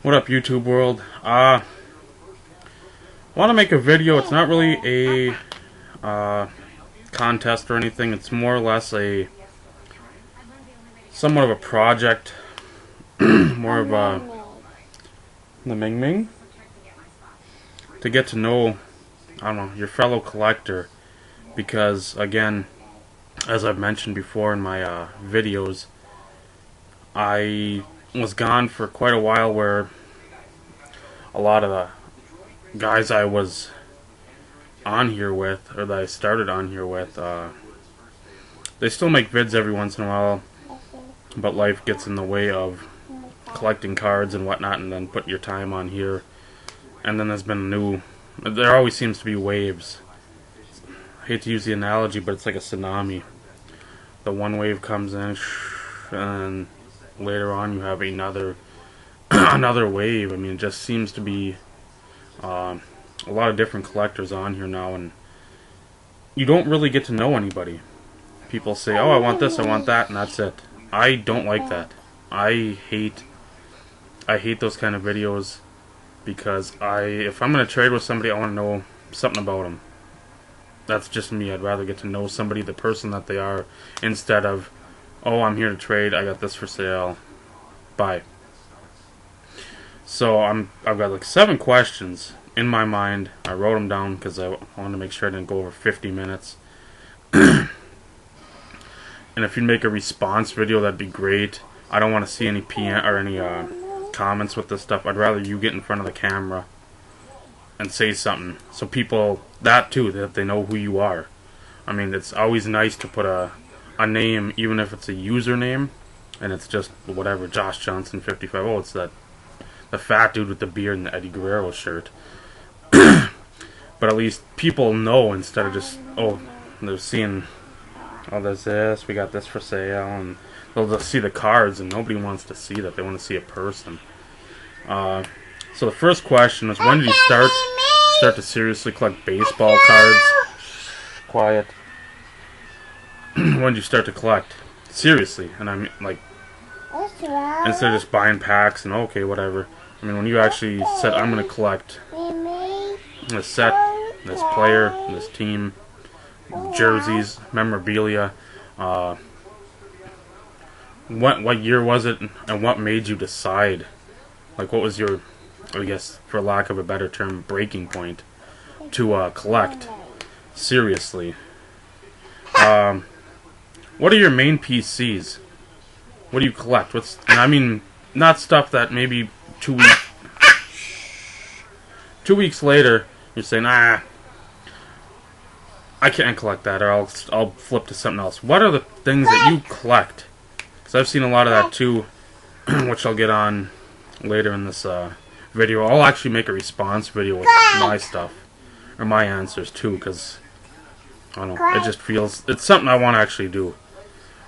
What up, YouTube world? Want to make a video. It's not really a contest or anything. It's more or less a somewhat of a project, more of a the Ming Ming, to get to know, I don't know, your fellow collector, because again, as I've mentioned before in my videos, I was gone for quite a while, where a lot of the guys I was on here with, or that I started on here with, they still make vids every once in a while, but life gets in the way of collecting cards and whatnot, and then put your time on here. And then there always seems to be waves. I hate to use the analogy, but it's like a tsunami. The one wave comes in, and later on you have another another wave. I mean, it just seems to be a lot of different collectors on here now, and you don't really get to know anybody. People say, oh, I want this, I want that, and that's it. I don't like that. I hate those kind of videos, because if I'm going to trade with somebody, I want to know something about them. That's just me. I'd rather get to know somebody, the person that they are, instead of, oh, I'm here to trade, I got this for sale, bye. So I've got like 7 questions in my mind. I wrote them down because I wanted to make sure I didn't go over 50 minutes. And if you make a response video, that'd be great. I don't want to see any PM or any comments with this stuff. I'd rather you get in front of the camera and say something, so people, that they know who you are. I mean, it's always nice to put a name, even if it's a username, and it's just whatever, Josh Johnson 55. Oh, it's the fat dude with the beard and the Eddie Guerrero shirt. But at least people know, instead of just, oh, they're seeing, oh, there's this, we got this for sale, and they'll just see the cards, and nobody wants to see that. They want to see a person. So the first question is, when did you start to seriously collect baseball cards? Quiet. When did you start to collect seriously? And I mean, like, instead of just buying packs and okay, whatever. I mean, when you actually said, I'm going to collect this set, this player, this team, jerseys, memorabilia, what year was it, and what made you decide? Like, what was your, I guess, for lack of a better term, breaking point to collect seriously? What are your main PCs? What do you collect? And I mean, not stuff that maybe 2 weeks later you're saying, I can't collect that, or I'll flip to something else. What are the things that you collect? Because I've seen a lot of that too, which I'll get on later in this video. I'll actually make a response video with my stuff, or my answers too, because I don't know, it just feels, it's something I want to actually do.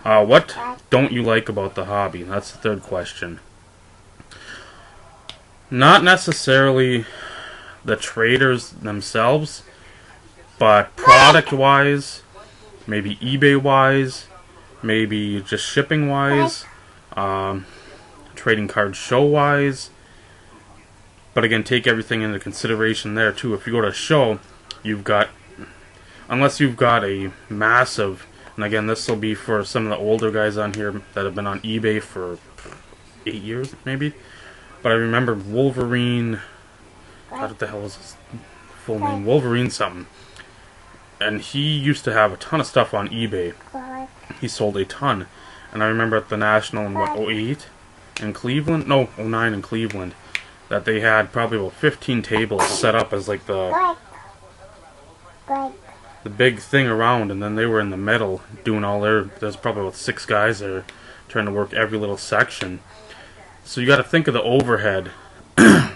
What don't you like about the hobby? That's the third question. Not necessarily the traders themselves, but product-wise, maybe eBay-wise, maybe just shipping-wise, trading card show-wise. But again, take everything into consideration there too. If you go to a show, you've got, unless you've got a massive, and again, this will be for some of the older guys on here that have been on eBay for 8 years, maybe. But I remember Wolverine, what the hell was his full name? Wolverine something. And he used to have a ton of stuff on eBay. He sold a ton. And I remember at the National in, what, 08 in Cleveland? No, 09 in Cleveland. That they had probably about 15 tables set up as like the big thing around, and then they were in the middle doing all there's probably about 6 guys there trying to work every little section. So you got to think of the overhead,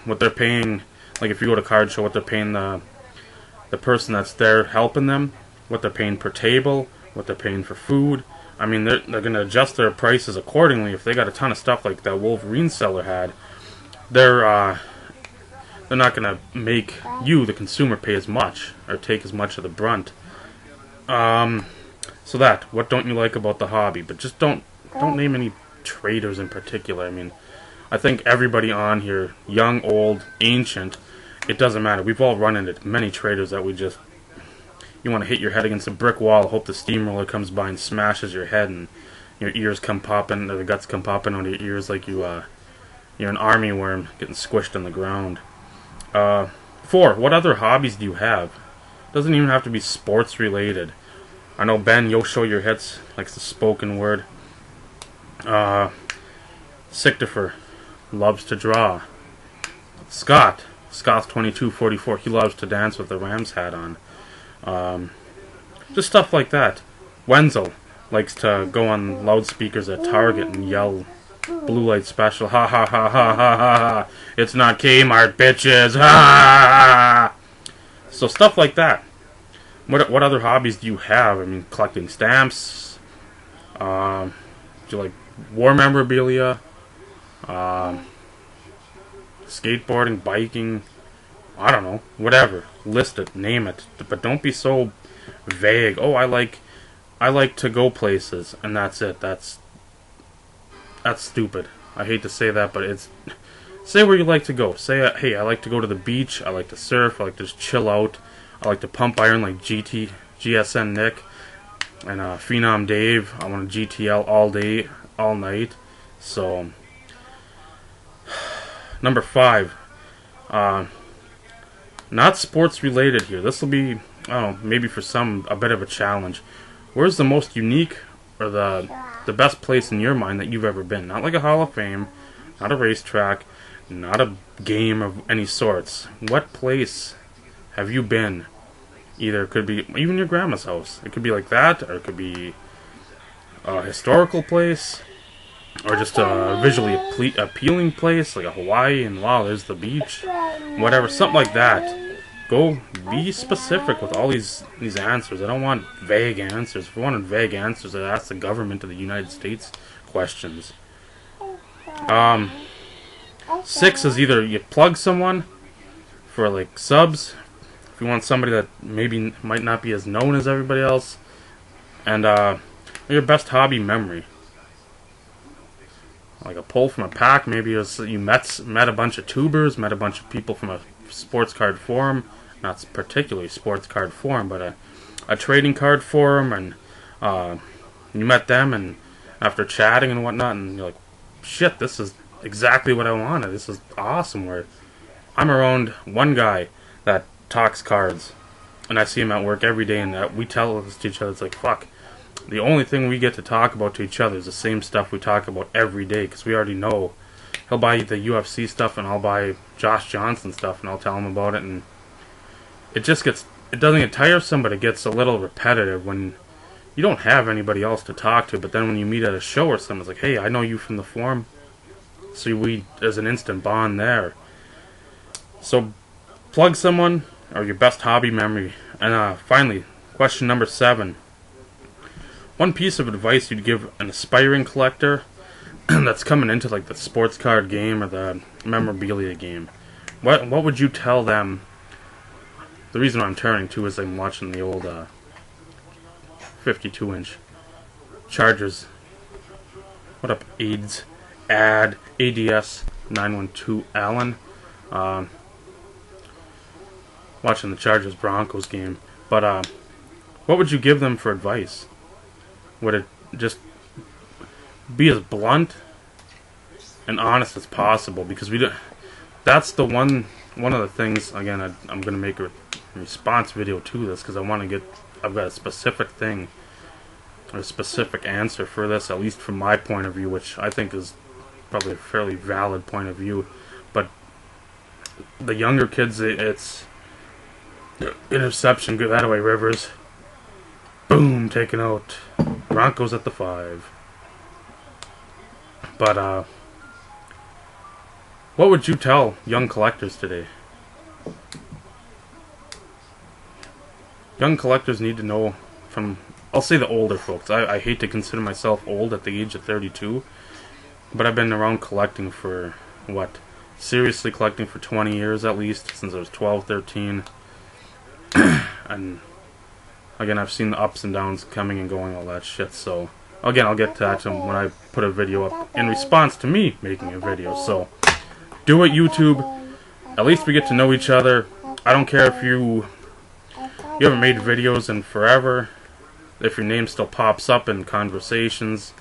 what they're paying, like if you go to card show, what they're paying the person that's there helping them, what they're paying per table, what they're paying for food. I mean, they're going to adjust their prices accordingly. If they got a ton of stuff like that Wolverine seller had, they're not going to make you, the consumer, pay as much or take as much of the brunt. So what don't you like about the hobby? But just don't name any traders in particular. I mean, I think everybody on here, young, old, ancient, it doesn't matter. We've all run into many traders that we just, you want to hit your head against a brick wall, hope the steamroller comes by and smashes your head, and your ears come popping, or the guts come popping out of your ears like you're an army worm getting squished on the ground. 4. What other hobbies do you have? Doesn't even have to be sports related. I know Ben, you'll show your hits, likes the spoken word. Sictifer loves to draw. Scott's 2244. He loves to dance with the Rams hat on. Just stuff like that. Wenzel likes to go on loudspeakers at Target and yell blue light special. Ha ha ha ha ha ha ha. It's not Kmart, bitches. Ha ha ha. So stuff like that. What other hobbies do you have? I mean, collecting stamps. Do you like war memorabilia? Skateboarding, biking. I don't know. Whatever. List it. Name it. But don't be so vague. Oh, I like to go places, and that's it. That's stupid. I hate to say that, but it's... Say where you like to go. Say, hey, I like to go to the beach. I like to surf. I like to just chill out. I like to pump iron like GSN Nick and Phenom Dave. I want a GTL all day, all night. So, number 5. Not sports related here. This will be, I don't know, maybe for some a bit of a challenge. Where's the most unique or the best place in your mind that you've ever been? Not like a Hall of Fame, not a racetrack, not a game of any sorts. What place have you been? Either it could be even your grandma's house. It could be like that, or it could be a historical place, or just a visually appealing place like a Hawaii, and wow, there's the beach. Whatever, something like that. Go be specific with all these answers. I don't want vague answers. If I wanted vague answers, I'd ask the government of the United States questions. 6 is either you plug someone for like subs, if you want somebody that maybe might not be as known as everybody else, and your best hobby memory. Like a pull from a pack, maybe it was you met a bunch of tubers, met a bunch of people from a sports card forum, not particularly sports card forum, but a trading card forum, and you met them, and after chatting and whatnot, and you're like, shit, this is exactly what I wanted. This is awesome. Where I'm around one guy that talks cards, and I see him at work every day, and we tell this to each other. It's like, fuck, the only thing we get to talk about to each other is the same stuff we talk about every day, because we already know. He'll buy the UFC stuff, and I'll buy Josh Johnson stuff, and I'll tell him about it, and it doesn't get tiresome, but it gets a little repetitive when you don't have anybody else to talk to. But then when you meet at a show or something, it's like, hey, I know you from the forum, so there's an instant bond there. So plug someone, or your best hobby memory. And finally, question number 7. One piece of advice you'd give an aspiring collector that's coming into like the sports card game or the memorabilia game. What would you tell them? The reason I'm turning to is I'm watching the old 52-inch Chargers. What up, ADS 912 Allen? Watching the Chargers Broncos game. But what would you give them for advice? Would it just be as blunt and honest as possible? Because that's the one of the things. Again, I'm going to make a response video to this because I've got a specific thing or a specific answer for this, at least from my point of view, which I think is probably a fairly valid point of view. But the younger kids, it's interception, get that away, Rivers. Boom, taken out. Broncos at the 5. But what would you tell young collectors today? Young collectors need to know from, I'll say the older folks. I hate to consider myself old at the age of 32, but I've been around collecting for, seriously collecting for 20 years at least, since I was 12, 13. And again, I've seen the ups and downs coming and going, all that shit, so Again, I'll get to that when I put a video up in response to me making a video. So, do it, YouTube. At least we get to know each other. I don't care if you haven't made videos in forever. If your name still pops up in conversations,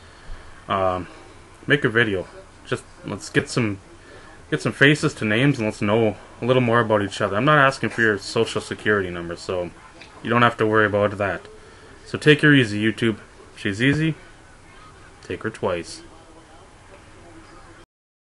make a video. Just let's get some faces to names and let's know a little more about each other. I'm not asking for your social security number, so you don't have to worry about that. So take her easy, YouTube. She's easy. Take her twice.